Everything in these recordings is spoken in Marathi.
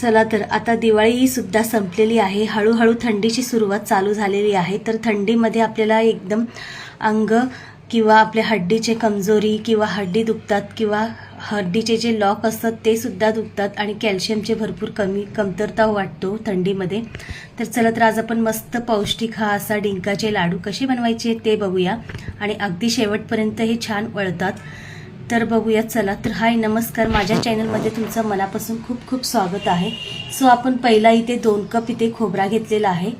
चला तर आता दिवाळी सुद्धा संपलेली आहे. हळूहळू थंडीची सुरुवात चालू झालेली आहे. तर थंडीमध्ये आपल्याला एकदम अंग किंवा आपल्या हड्डीचे कमजोरी किंवा हड्डी दुखतात किंवा हड्डीचे जे लॉक असतात ते सुद्धा दुखतात आणि कॅल्शियमचे भरपूर कमतरता वाटतो थंडीमध्ये. तर चला तर आज आपण मस्त पौष्टिक हा असा डिंकाचे लाडू कसे बनवायचे ते बघूया आणि अगदी शेवटपर्यंत हे छान वळतात. तर बघूया. चला तर हाय नमस्कार, माझ्या चॅनलमध्ये तुमचं मनापासून खूप खूप स्वागत आहे. सो आपण पहिला इथे 2 कप इथे खोबरा घेतलेला आहे.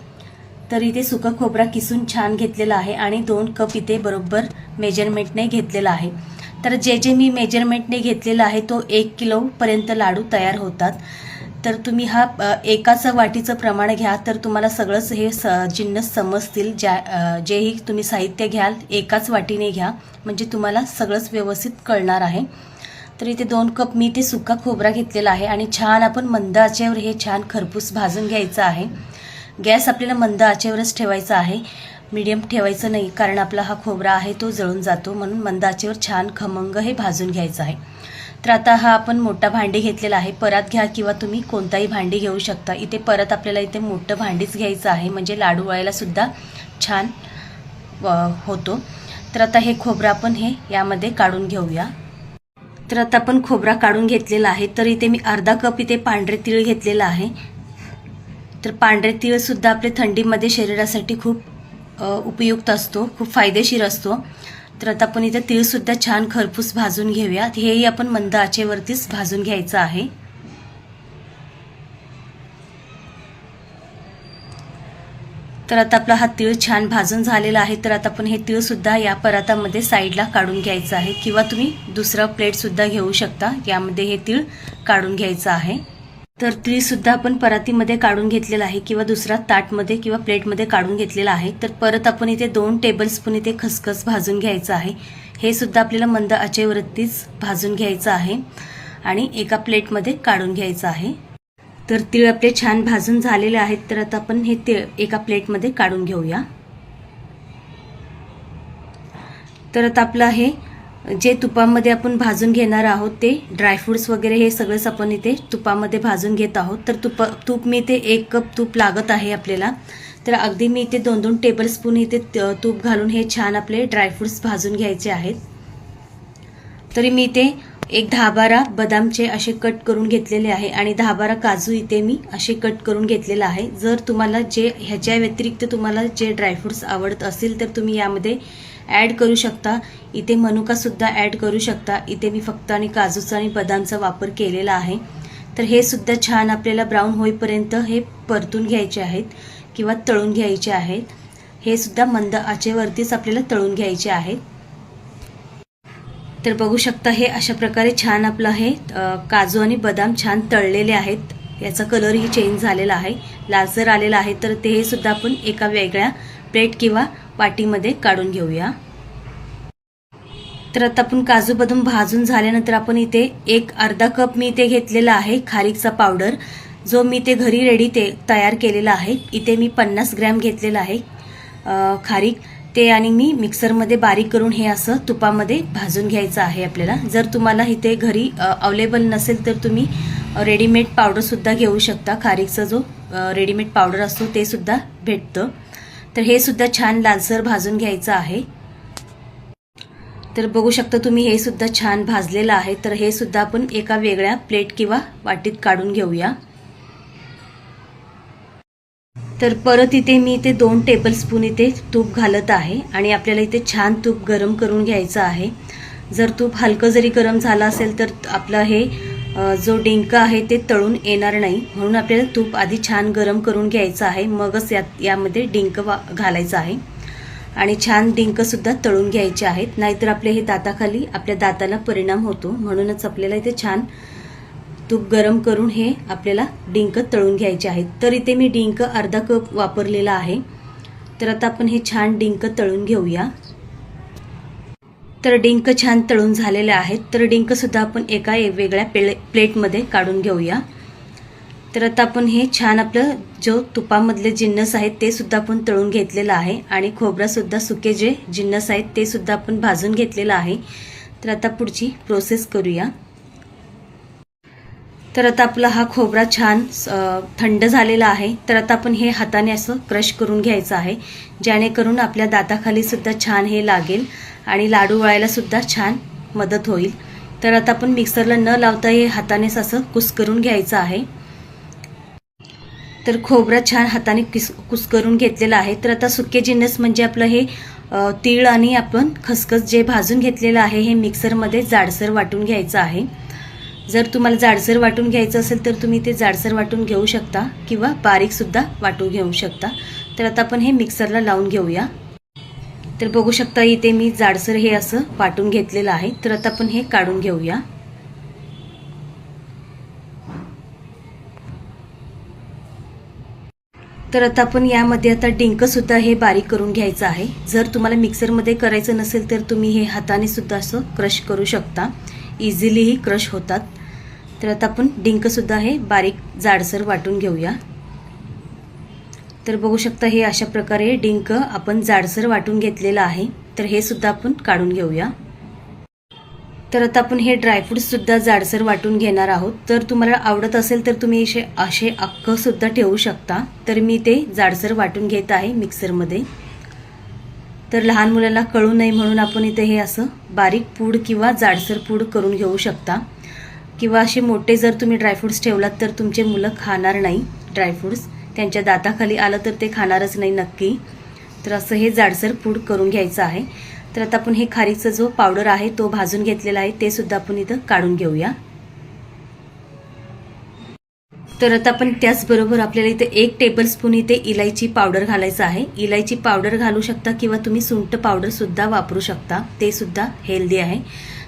तर इथे सुका खोबरा किसून छान घेतलेला आहे आणि 2 कप इथे बरोबर मेजरमेंटने घेतलेला आहे. तर जे मी मेजरमेंटने घेतलेला आहे तो 1 किलोपर्यंत लाडू तयार होतात. तर तुम्ही हा एकाच वाटीचं प्रमाण घ्या तर तुम्हाला सगळंच हे जिन्नस समजतील. जेही तुम्ही साहित्य घ्याल एकाच वाटीने घ्या म्हणजे तुम्हाला सगळंच व्यवस्थित कळणार आहे. तर इथे 2 कप मी इथे सुका खोबरा घेतलेला आहे आणि छान आपण मंद आचेवर हे छान खरपूस भाजून घ्यायचं आहे. गॅस आपल्याला मंद आचेवरच ठेवायचा आहे, मीडियम ठेवायचं नाही, कारण आपला हा खोबरा आहे तो जळून जातो. म्हणून मंद आचेवर छान खमंग हे भाजून घ्यायचं आहे. तर आता हा आपण मोठा भांडी घेतलेला आहे. परात घ्या किंवा तुम्ही कोणताही भांडी घेऊ शकता. इथे परत आपल्याला इथे मोठं भांडीच घ्यायचं आहे म्हणजे लाडू वळायला सुद्धा छान होतो. तर आता हे खोबरं आपण हे यामध्ये काढून घेऊया. तर आता आपण खोबरा काढून घेतलेला आहे. तर इथे मी अर्धा कप इथे पांढरे तीळ घेतलेला आहे. तर पांढरे तीळ सुद्धा आपले थंडीमध्ये शरीरासाठी खूप उपयुक्त असतो, खूप फायदेशीर असतो. तर आता आपण इथे तीळ सुद्धा छान खरपूस भाजून घेऊया. हेही आपण मंद आचेवरतीच भाजून घ्यायचं आहे. तर आता आपला हा तीळ छान भाजून झालेला आहे. तर आता आपण हे तीळ सुद्धा या परातामध्ये साईडला काढून घ्यायचं आहे किंवा तुम्ही दुसरा प्लेट सुद्धा घेऊ शकता, यामध्ये हे तीळ काढून घ्यायचं आहे. तर तीळ सुद्धा आपण परातीमध्ये काढून घेतलेला आहे किंवा दुसरा ताटमध्ये किंवा प्लेटमध्ये काढून घेतलेला आहे. तर परत आपण इथे 2 टेबलस्पून इथे खसखस भाजून घ्यायचं आहे. हे सुद्धा आपल्याला मंद आचेवरतीच भाजून घ्यायचं आहे आणि एका प्लेटमध्ये काढून घ्यायचं आहे. तर तीळ आपले छान भाजून झालेले आहेत. तर आता आपण हे तीळ एका प्लेटमध्ये काढून घेऊया. तर आता आपलं हे जे तुपामध्ये आपण भाजून घेणार आहोत ते ड्रायफ्रुट्स वगैरे हे सगळंच आपण इथे तुपामध्ये भाजून घेत आहोत. तर तूप मी इथे 1 कप तूप लागत आहे आपल्याला. तर अगदी मी इथे 2-2 टेबलस्पून इथे तूप घालून हे छान आपले ड्रायफ्रुट्स भाजून घ्यायचे आहेत. तरी मी इथे एक 10-12 बदामचे असे कट करून घेतलेले आहे आणि 10-12 काजू इथे मी असे कट करून घेतलेला आहे. जर तुम्हाला ह्याच्या व्यतिरिक्त तुम्हाला जे ड्रायफ्रुट्स आवडत असतील तर तुम्ही यामध्ये ॲड करू शकता. इथे मनुका सुद्धा ॲड करू शकता. इथे मी फक्त आणि काजूचा आणि बदामचा वापर केलेला आहे. तर हे सुद्धा छान आपल्याला ब्राऊन होईपर्यंत हे परतून घ्यायचे आहेत किंवा तळून घ्यायचे आहेत. हे सुद्धा मंद आचेवरतीच आपल्याला तळून घ्यायचे आहेत. तर बघू शकता हे अशा प्रकारे छान आपलं हे काजू आणि बदाम छान तळलेले आहेत. याचा कलरही चेंज झालेला आहे, लालसर आलेला आहे. तर ते सुद्धा आपण एका वेगळ्या प्लेट किंवा वाटीमध्ये काढून घेऊया. तर आता आपण काजू बदाम भाजून झाल्यानंतर आपण इथे अर्धा कप मी इथे घेतलेला आहे खारीकचा पावडर, जो मी ते घरी रेडी तयार केलेला आहे. इथे मी 50 ग्रॅम घेतलेला आहे खारीक ते आणि मी मिक्सरमध्ये बारीक करून हे असं तुपामध्ये भाजून घ्यायचं आहे आपल्याला. जर तुम्हाला इथे घरी अवेलेबल नसेल तर तुम्ही रेडीमेड पावडर सुद्धा घेऊ शकता. खारीकचा जो रेडीमेड पावडर असतो ते सुद्धा भेटतं. तर हे सुद्धा छान लालसर भाजून घ्यायचं आहे. तर बघू शकता तुम्ही हे सुद्धा छान भाजलेलं आहे. तर हे सुद्धा आपण एका वेगळ्या प्लेट किंवा वाटीत काढून घेऊया. तर परत इथे मी इथे 2 टेबलस्पून इथे तूप घालत आहे आणि आपल्याला इथे छान तूप गरम करून घ्यायचं आहे. जर तूप हलकं जरी गरम झालं असेल तर आपलं हे जो डिंक आहे ते तळून येणार नाही. म्हणून आपल्याला तूप आधी छान गरम करून घ्यायचं आहे, मगच यामध्ये डिंक घालायचं आहे आणि छान डिंक सुद्धा तळून घ्यायचे आहेत. नाहीतर आपले हे दाताखाली आपल्या दाताला परिणाम होतो. म्हणूनच आपल्याला इथे छान तूप गरम करून हे आपल्याला डिंक तळून घ्यायचे आहेत. तर इथे मी डिंक अर्धा कप वापरलेला आहे. तर आता आपण हे छान डिंक तळून घेऊया. तर डिंक छान तळून झालेले आहेत. तर डिंक सुद्धा आपण एका वेगळ्या प्लेटमध्ये काढून घेऊया. तर आता आपण हे छान आपलं जो तुपामधले जिन्नस आहेत ते सुद्धा आपण तळून घेतलेलं आहे आणि खोबरा सुद्धा सुके जे जिन्नस आहेत ते सुद्धा आपण भाजून घेतलेलं आहे. तर आता पुढची प्रोसेस करूया. तर आता आपला हा खोबरा छान थंड झालेला आहे. तर आता आपण हे हाताने असं क्रश करून घ्यायचं आहे, जेणेकरून आपल्या दाताखाली सुद्धा छान हे लागेल आणि लाडू वळायला सुद्धा छान मदत होईल. तर आता आपण मिक्सरला न लावता हे हातानेच असं कुस्करून घ्यायचं आहे. तर खोबरा छान हाताने कुस्करून घेतलेला आहे. तर आता सुके जिन्नस म्हणजे आपलं हे तीळ आणि आपण खसखस जे भाजून घेतलेलं आहे हे मिक्सरमध्ये जाडसर वाटून घ्यायचं आहे. जर तुम्हाला जाडसर वाटून घ्यायचं असेल तर तुम्ही ते जाडसर वाटून घेऊ शकता किंवा बारीक सुद्धा वाटून घेऊ शकता. तर आता आपण हे मिक्सरला लावून घेऊया. तर बघू शकता इथे मी जाडसर हे असं वाटून घेतलेलं आहे. तर आता आपण हे काढून घेऊया. तर आता आपण यामध्ये आता डिंक सुद्धा हे बारीक करून घ्यायचं आहे. जर तुम्हाला मिक्सरमध्ये करायचं नसेल तर तुम्ही हे हाताने सुद्धा असं क्रश करू शकता. इझिली ही क्रश होतात. तर आता आपण डिंक सुद्धा हे बारीक जाडसर वाटून घेऊया. तर बघू शकता हे अशा प्रकारे डिंक आपण जाडसर वाटून घेतलेलं आहे. तर हे सुद्धा आपण काढून घेऊया. तर आता आपण हे ड्रायफ्रूट्स सुद्धा जाडसर वाटून घेणार आहोत. तर तुम्हाला आवडत असेल तर तुम्ही असे अख्खं सुद्धा ठेवू शकता. तर मी ते जाडसर वाटून घेत आहे मिक्सरमध्ये. तर लहान मुलांना कळू नये म्हणून आपण इथे हे असं बारीक पूड किंवा जाडसर पूड करून घेऊ शकता. किंवा असे मोठे जर तुम्ही ड्रायफ्रूट्स ठेवलात तर तुमचे मुलं खाणार नाही. ड्रायफ्रूट्स त्यांच्या दाताखाली आलं तर ते खाणारच नाही नक्की. तर असं हे जाडसर पूड करून घ्यायचं आहे. तर आता आपण हे खारीचा जो पावडर आहे तो भाजून घेतलेला आहे ते सुद्धा आपण इथं काढून घेऊया. तर आता आपण त्याचबरोबर आपल्याला इथे 1 टेबलस्पून इथे इलायची पावडर घालायचं आहे. इलायची पावडर घालू शकता किंवा तुम्ही सुंठ पावडर सुद्धा वापरू शकता. ते सुद्धा हेल्दी आहे.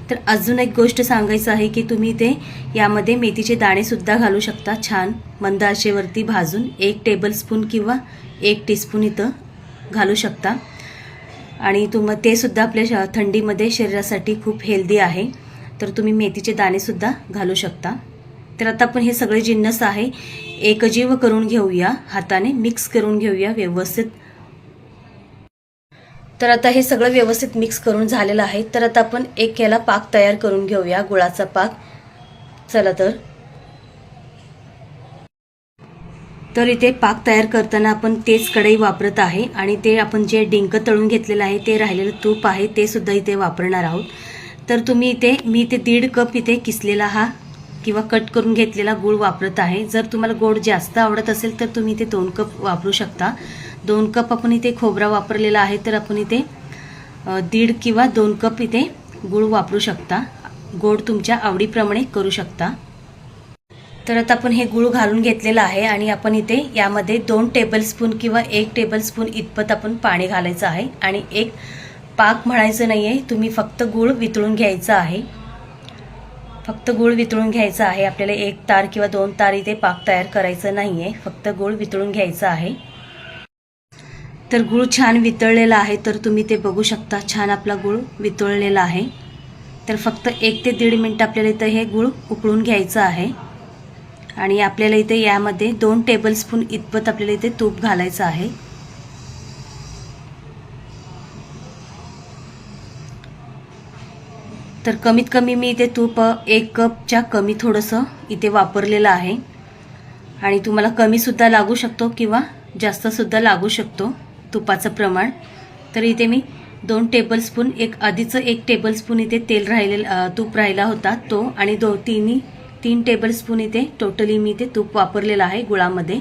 तर अजून एक गोष्ट सांगायचं आहे की तुम्ही ते यामध्ये मेथीचे दाणे सुद्धा घालू शकता. छान मंद आचेवरती भाजून 1 टेबलस्पून किंवा 1 टीस्पून इथं घालू शकता. आणि ते सुद्धा आपल्या थंडीमध्ये शरीरासाठी खूप हेल्दी आहे. तर तुम्ही मेथीचे दाणे सुद्धा घालू शकता. तर आता आपण हे सगळे जिन्नस आहे एकजीव करून घेऊया. हाताने मिक्स करून घेऊया व्यवस्थित. तर आता हे सगळं व्यवस्थित मिक्स करून झालेलं आहे. तर आता आपण एक याला पाक तयार करून घेऊया, गुळाचा पाक. चला तर इथे पाक तयार करताना आपण तेच कढई वापरत आहे आणि ते आपण जे डिंक तळून घेतलेलं आहे ते राहिलेलं तूप आहे ते सुद्धा इथे वापरणार आहोत. तर तुम्ही इथे मी इथे 1.5 कप इथे किसलेला हा किंवा कट करून घेतलेला गूळ वापरत आहे. जर तुम्हाला गोड जास्त आवडत असेल तर तुम्ही इथे 2 कप वापरू शकता. 2 कप आपण इथे खोबरा वापरलेला आहे. तर आपण इथे 1.5 किंवा 2 कप इथे गूळ वापरू शकता. गोड तुमच्या आवडीप्रमाणे करू शकता. तर आता आपण हे गूळ घालून घेतलेलं आहे आणि आपण इथे यामध्ये 2 टेबलस्पून किंवा 1 टेबलस्पून इतपत आपण पाणी घालायचं आहे. आणि एक पाक म्हणायचं नाही आहे, तुम्ही फक्त गूळ वितळून घ्यायचं आहे. फक्त गूळ वितळून घ्यायचं आहे. आपल्याला 1 तार किंवा 2 तार इथे पाक तयार करायचं नाही आहे, फक्त गूळ वितळून घ्यायचं आहे. तर गूळ छान वितळलेला आहे. तर तुम्ही ते बघू शकता छान आपला गूळ वितळलेला आहे. तर फक्त 1 ते 1.5 मिनिट आपल्याला इथं हे गूळ उकळून घ्यायचं आहे. आणि आपल्याला इथे यामध्ये 2 टेबलस्पून इतपत आपल्याला इथे तूप घालायचं आहे. तर कमीत कमी मी इथे तूप 1 कपच्या कमी थोडंसं इथे वापरलेलं आहे. आणि तुम्हाला कमी सुद्धा लागू शकतो किंवा जास्त सुद्धा लागू शकतो तुपाचं प्रमाण. तर इथे मी 2 टेबलस्पून आधीचं 1 टेबलस्पून इथे तूप राहिला होता तो आणि 3 टेबलस्पून इथे टोटली मी इथे तूप वापरलेलं आहे गुळामध्ये.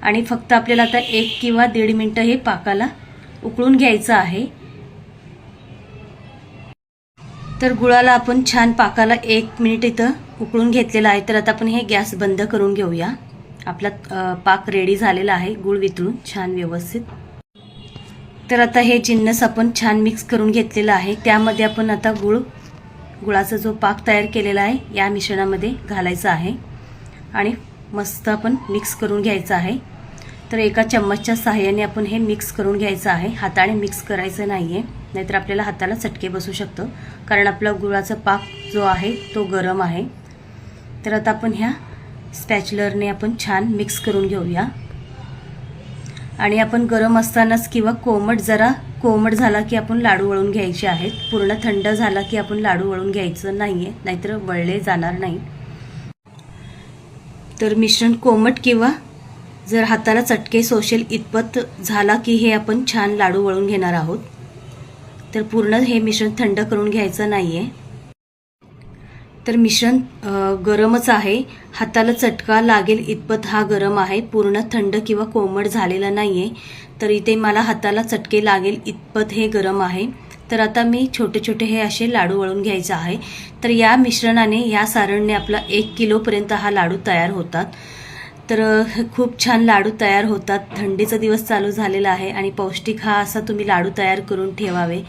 आणि फक्त आपल्याला आता 1 किंवा 1.5 मिनिटं हे पाकाला उकळून घ्यायचं आहे. तर गुळाला आपण छान पाकाला 1 मिनिट इथं उकळून घेतलेलं आहे. तर आता आपण हे गॅस बंद करून घेऊया. आपला पाक रेडी झालेला आहे गुळ वितळून छान व्यवस्थित. तर आता हे जिन्नस आपण छान मिक्स करून घेतलेलं आहे. त्यामध्ये आपण आता गुळाचा जो पाक तयार केलेला आहे या मिश्रणामध्ये घालायचा आहे आणि मस्त आपण मिक्स करून घ्यायचं आहे. तर एका चम्मचच्या सहाय्याने आपण हे मिक्स करून घ्यायचं आहे. हाताने मिक्स करायचं नाही आहे, नाहीतर आपल्याला हाताला चटके बसू शकतं, कारण आपला गुळाचा पाक जो आहे तो गरम आहे. तर आता आपण ह्या स्पॅच्युलरने आपण छान मिक्स करून घेऊया. आणि आपण गरम असतानाच किंवा कोमट झाला की आपण लाडू वळून घ्यायचे आहेत. पूर्ण थंड झाला की आपण लाडू वळून घ्यायचं नाहीये, नाहीतर वळले जाणार नाही. तर मिश्रण कोमट किंवा जर हाताला चटके सोशेल इतपत झाला की हे आपण छान लाडू वळून घेणार आहोत. तर पूर्ण हे मिश्रण थंड करून घ्यायचं नाहीये. तर मिश्रण गरमच आहे, हाताला चटका लागेल इतपत हा गरम आहे, पूर्ण थंड किंवा कोमट झालेला नाहीये. तर इथे मला हाताला चटके लागेल इतपत हे गरम आहे. तर आता मी छोटे छोटे हे असे लाडू वळून घ्यायचे आहे. तर या मिश्रणाने, या सारणने आपला 1 किलोपर्यंत हा लाडू तयार होतात. तर खूप छान लाडू तयार होतात. थंडीचा दिवस चालू झालेला आहे आणि पौष्टिक हा असा तुम्ही लाडू तयार करून ठेवावे.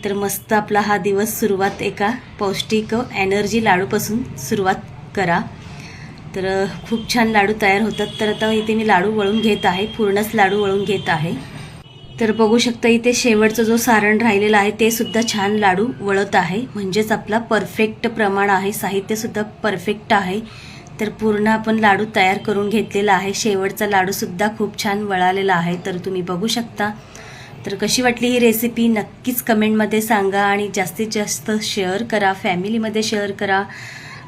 तर मस्त आपला हा दिवस सुरुवात एका पौष्टिक एनर्जी लाडूपासून सुरुवात करा. तर खूप छान लाडू तयार होतात. तर आता इथे मी लाडू वळून घेत आहे, पूर्णच लाडू वळून घेत आहे. तर बघू शकता इथे शेवटचं जो सारण राहिलेलं आहे ते सुद्धा छान लाडू वळत आहे, म्हणजेच आपला परफेक्ट प्रमाण आहे, साहित्य सुद्धा परफेक्ट आहे. तर पूर्ण आपण लाडू तयार करून घेतलेला आहे. शेवटचा लाडू सुद्धा खूप छान वळालेला आहे. तर तुम्ही बघू शकता. तर कशी वाटली ही रेसिपी नक्कीच कमेंटमध्ये सांगा आणि जास्तीत जास्त शेअर करा, फॅमिलीमध्ये शेअर करा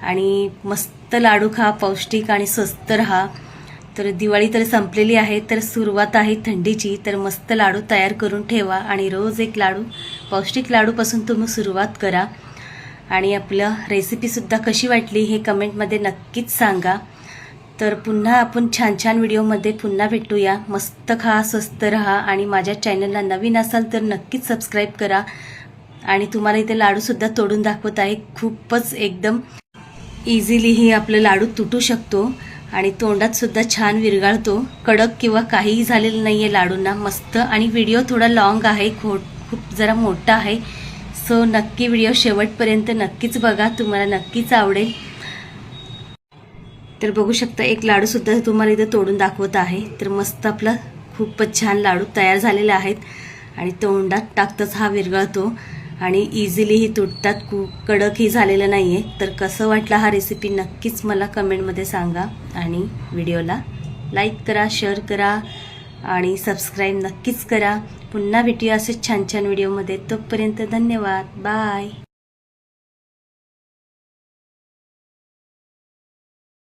आणि मस्त लाडू खा, पौष्टिक आणि स्वस्त राहा. तर दिवाळी तर संपलेली आहे, तर सुरुवात आहे थंडीची. तर मस्त लाडू तयार करून ठेवा आणि रोज एक लाडू, पौष्टिक लाडूपासून तुम्ही सुरुवात करा. आणि आपलं रेसिपीसुद्धा कशी वाटली हे कमेंटमध्ये नक्कीच सांगा. तर पुन्हा आपण छान छान व्हिडिओमध्ये पुन्हा भेटूया. मस्त खा, स्वस्त राहा आणि माझ्या चॅनलला नवीन असाल तर नक्कीच सबस्क्राईब करा. आणि तुम्हाला इथे लाडूसुद्धा तोडून दाखवत आहे. खूपच एकदम इझिली ही आपलं लाडू तुटू शकतो आणि तोंडात सुद्धा छान विरघळतो. कडक किंवा काहीही झालेलं नाही आहे लाडूंना. मस्त. आणि व्हिडिओ थोडा लॉंग आहे, खूप जरा मोठा आहे. सो नक्की व्हिडिओ शेवटपर्यंत नक्कीच बघा, तुम्हाला नक्कीच आवडेल. तर बघू शकता एक लाडूसुद्धा तुम्हाला इथे तोडून दाखवत आहे. तर मस्त आपला खूपच छान लाडू तयार झालेले आहेत आणि तोंडात टाकताच हा विरघळतो आणि इझिलीही तुटतात, कडकही झालेलं नाही आहे. तर कसं वाटलं हा रेसिपी नक्कीच मला कमेंटमध्ये सांगा आणि व्हिडिओला लाईक करा, शेअर करा आणि सबस्क्राईब नक्कीच करा. पुन्हा भेटूया असेच छान छान व्हिडिओमध्ये. तोपर्यंत धन्यवाद. बाय.